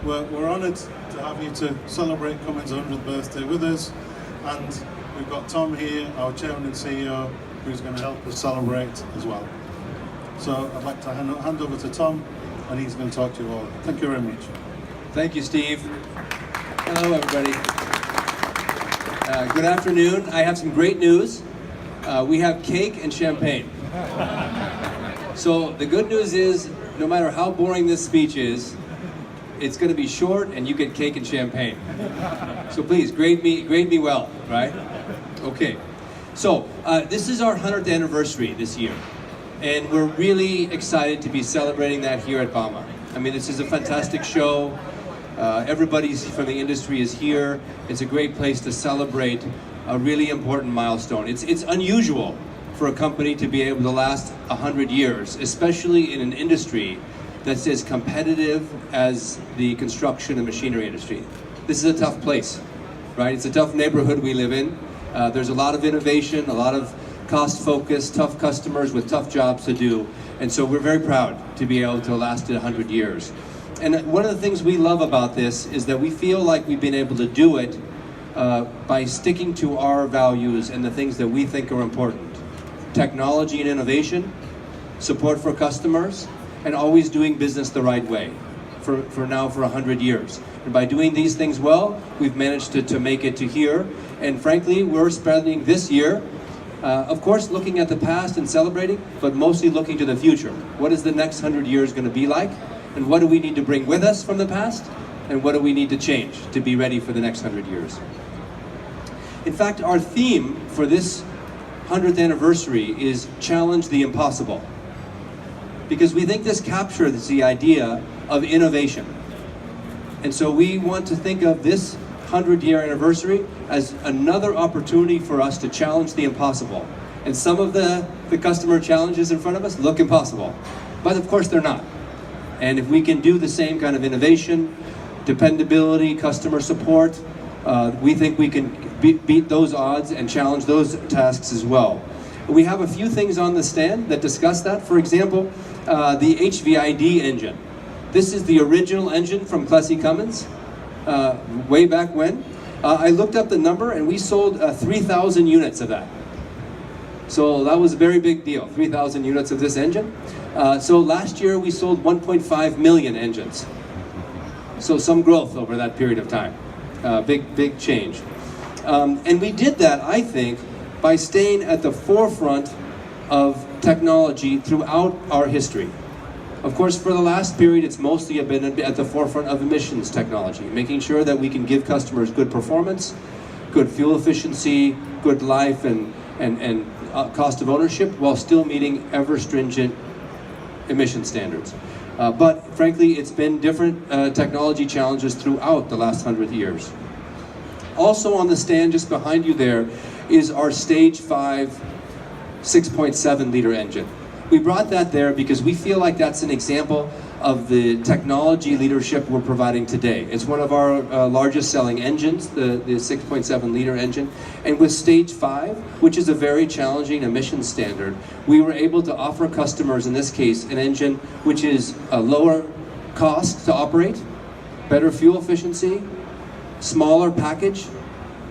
we're honoured to have you to celebrate Cummins' 100th birthday with us, and we've got Tom here, our Chairman and CEO, who's going to help us celebrate as well. So I'd like to hand over to Tom, and he's going to talk to you all. Thank you very much. Thank you, Steve. Hello, everybody. Good afternoon. I have some great news. We have cake and champagne. So the good news is, no matter how boring this speech is, it's going to be short and you get cake and champagne. So please, grade me well, right? Okay. So this is our 100th anniversary this year, and we're really excited to be celebrating that here at Bauma. I mean, this is a fantastic show. Everybody from the industry is here. It's a great place to celebrate a really important milestone. It's unusual for a company to be able to last 100 years, especially in an industry that's as competitive as the construction and machinery industry. This is a tough place, right? It's a tough neighborhood we live in. There's a lot of innovation, a lot of cost focus, tough customers with tough jobs to do. And so we're very proud to be able to last it 100 years. And one of the things we love about this is that we feel like we've been able to do it by sticking to our values and the things that we think are important. Technology and innovation, support for customers, and always doing business the right way for 100 years. And by doing these things well, we've managed to make it to here. And frankly, we're spending this year, of course, looking at the past and celebrating, but mostly looking to the future. What is the next 100 years going to be like? And what do we need to bring with us from the past? And what do we need to change to be ready for the next 100 years? In fact, our theme for this 100th anniversary is Challenge the Impossible, because we think this captures the idea of innovation. And so we want to think of this 100-year anniversary as another opportunity for us to challenge the impossible. And some of the customer challenges in front of us look impossible, but of course they're not. And if we can do the same kind of innovation, dependability, customer support, we think we can beat those odds and challenge those tasks as well. We have a few things on the stand that discuss that. For example, the HVID engine. This is the original engine from Cummins, way back when. I looked up the number and we sold 3,000 units of that. So that was a very big deal, 3,000 units of this engine. So last year we sold 1.5 million engines. So some growth over that period of time. Big change. And we did that, I think, by staying at the forefront of technology throughout our history. Of course, for the last period, it's mostly been at the forefront of emissions technology, making sure that we can give customers good performance, good fuel efficiency, good life, and cost of ownership, while still meeting ever stringent emission standards. But frankly, it's been different technology challenges throughout the last 100 years. Also on the stand just behind you there is our Stage 5 6.7 liter engine. We brought that there because we feel like that's an example of the technology leadership we're providing today. It's one of our largest selling engines, the 6.7 liter engine. And with Stage 5, which is a very challenging emission standard, we were able to offer customers, in this case, an engine which is a lower cost to operate, better fuel efficiency, smaller package,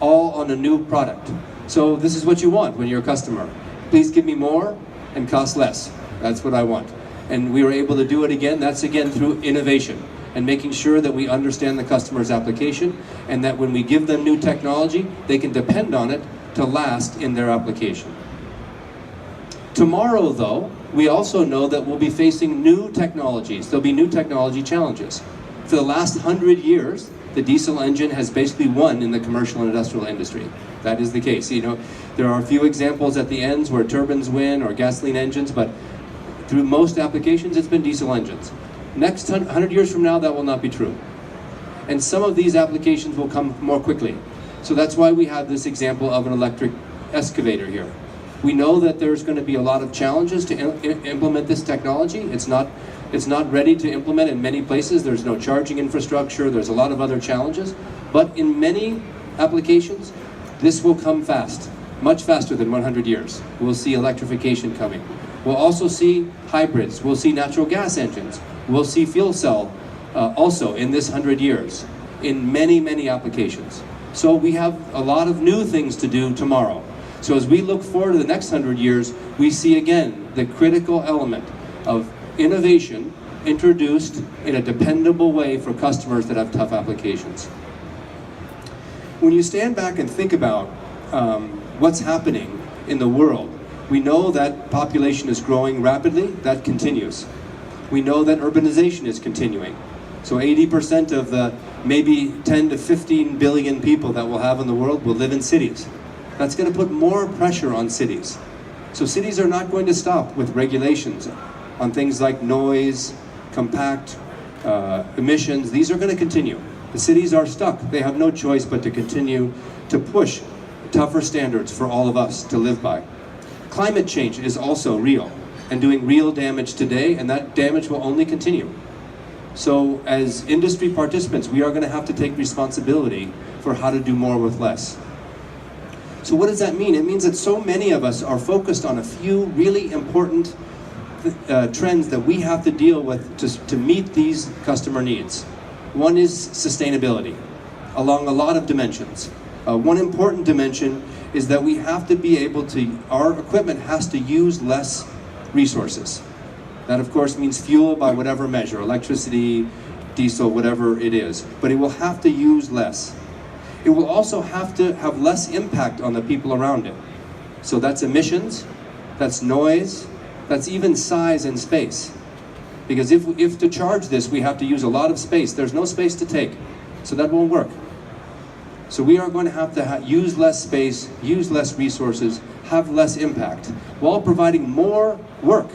all on a new product. So this is what you want when you're a customer. Please give me more and cost less. That's what I want. And we were able to do it again. That's again through innovation and making sure that we understand the customer's application, and that when we give them new technology, they can depend on it to last in their application. Tomorrow, though, we also know that we'll be facing new technologies. There'll be new technology challenges. For the last 100 years, the diesel engine has basically won in the commercial and industrial industry. That is the case. You know, there are a few examples at the ends where turbines win or gasoline engines, but through most applications, it's been diesel engines. Next 100 years from now, that will not be true. And some of these applications will come more quickly. So that's why we have this example of an electric excavator here. We know that there's going to be a lot of challenges to implement this technology. It's not ready to implement in many places. There's no charging infrastructure. There's a lot of other challenges. But in many applications, this will come fast, much faster than 100 years. We'll see electrification coming. We'll also see hybrids. We'll see natural gas engines. We'll see fuel cell also in this 100 years in many, many applications. So we have a lot of new things to do tomorrow. So as we look forward to the next 100 years, we see again the critical element of innovation introduced in a dependable way for customers that have tough applications. When you stand back and think about what's happening in the world, we know that population is growing rapidly. That continues. We know that urbanization is continuing. So 80% of the maybe 10 to 15 billion people that we'll have in the world will live in cities. That's going to put more pressure on cities. So cities are not going to stop with regulations on things like noise, compact, emissions. These are going to continue. The cities are stuck. They have no choice but to continue to push tougher standards for all of us to live by. Climate change is also real and doing real damage today, and that damage will only continue. So as industry participants, we are going to have to take responsibility for how to do more with less. So what does that mean? It means that so many of us are focused on a few really important trends that we have to deal with to meet these customer needs. One is sustainability, along a lot of dimensions. One important dimension is that we have to be able to, our equipment has to use less resources. That of course means fuel by whatever measure, electricity, diesel, whatever it is, but it will have to use less. It will also have to have less impact on the people around it. So that's emissions, that's noise, that's even size and space. Because if to charge this, we have to use a lot of space. There's no space to take, so that won't work. So we are going to have to use less space, use less resources, have less impact, while providing more work,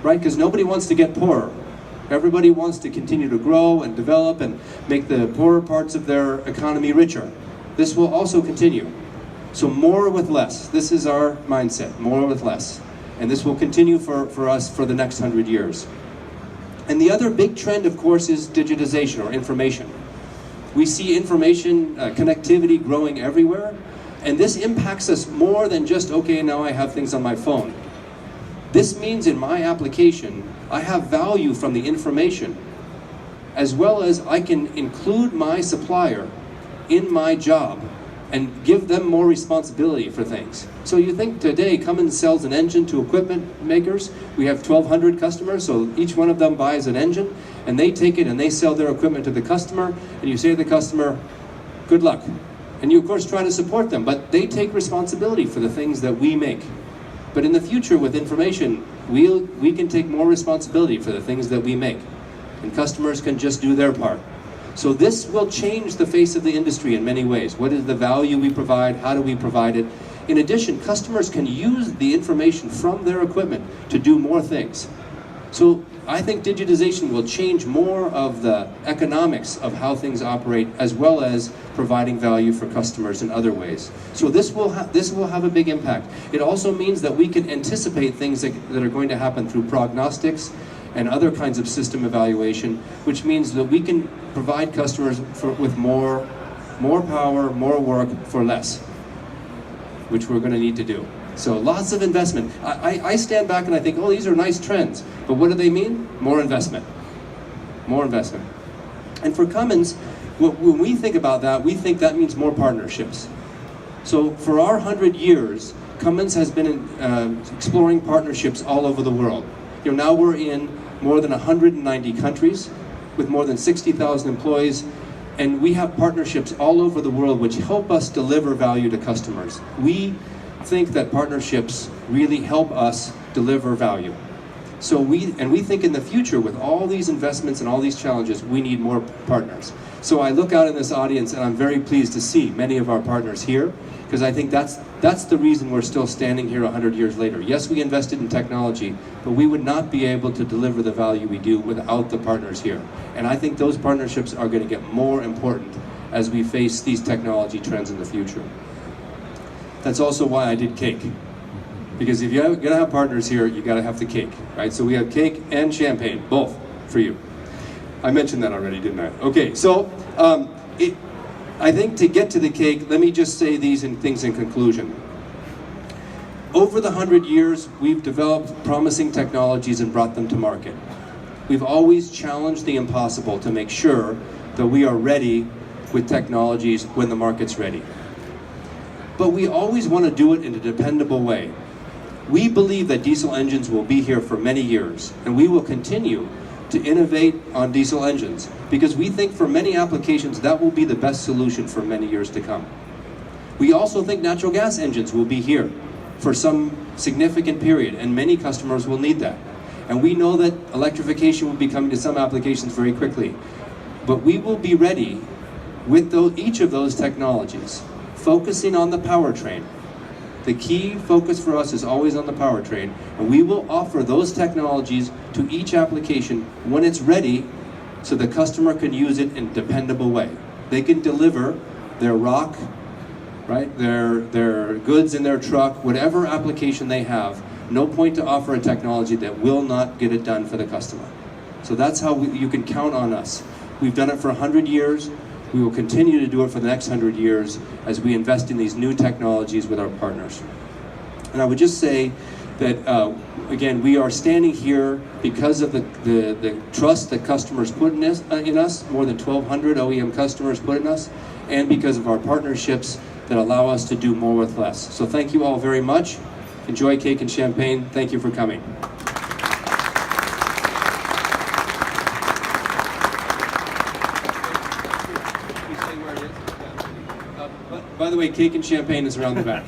right? Because nobody wants to get poorer. Everybody wants to continue to grow and develop and make the poorer parts of their economy richer. This will also continue. So more with less. This is our mindset, more with less. And this will continue for us for the next 100 years. And the other big trend, of course, is digitization or information. We see information connectivity growing everywhere, and this impacts us more than just, okay, now I have things on my phone. This means in my application, I have value from the information, as well as I can include my supplier in my job and give them more responsibility for things. So you think today Cummins sells an engine to equipment makers. We have 1,200 customers, so each one of them buys an engine, and they take it and they sell their equipment to the customer, and you say to the customer, good luck. And you of course try to support them, but they take responsibility for the things that we make. But in the future with information, we can take more responsibility for the things that we make, and customers can just do their part. So this will change the face of the industry in many ways. What is the value we provide? How do we provide it? In addition, customers can use the information from their equipment to do more things. So I think digitization will change more of the economics of how things operate, as well as providing value for customers in other ways. So this will have a big impact. It also means that we can anticipate things that are going to happen through prognostics and other kinds of system evaluation, which means that we can provide customers with more power, more work for less, which we're going to need to do. So lots of investment. I stand back and I think, oh, these are nice trends, but what do they mean? More investment. More investment. And for Cummins, when we think about that, we think that means more partnerships. So for our 100 years, Cummins has been exploring partnerships all over the world. You know, now we're in more than 190 countries with more than 60,000 employees, and we have partnerships all over the world which help us deliver value to customers. We think that partnerships really help us deliver value. So we think in the future, with all these investments and all these challenges, we need more partners. So I look out in this audience and I'm very pleased to see many of our partners here, because I think that's the reason we're still standing here 100 years later. Yes, we invested in technology, but we would not be able to deliver the value we do without the partners here. And I think those partnerships are going to get more important as we face these technology trends in the future. That's also why I did cake. Because if you're going to have partners here, you got to have the cake, right? So we have cake and champagne, both for you. I mentioned that already, didn't I? Okay, so I think to get to the cake, let me just say these things in conclusion. Over the 100 years, we've developed promising technologies and brought them to market. We've always challenged the impossible to make sure that we are ready with technologies when the market's ready. But we always want to do it in a dependable way. We believe that diesel engines will be here for many years, and we will continue to innovate on diesel engines because we think for many applications that will be the best solution for many years to come. We also think natural gas engines will be here for some significant period, and many customers will need that. And we know that electrification will be coming to some applications very quickly. But we will be ready with each of those technologies, focusing on the powertrain. The key focus for us is always on the powertrain, and we will offer those technologies to each application when it's ready so the customer can use it in a dependable way. They can deliver their rock, right, their goods in their truck, whatever application they have. No point to offer a technology that will not get it done for the customer. So that's how you can count on us. We've done it for 100 years. We will continue to do it for the next 100 years as we invest in these new technologies with our partners. And I would just say that, again, we are standing here because of the trust that customers put in us, more than 1,200 OEM customers put in us, and because of our partnerships that allow us to do more with less. So thank you all very much. Enjoy cake and champagne. Thank you for coming. By the way, cake and champagne is around the back.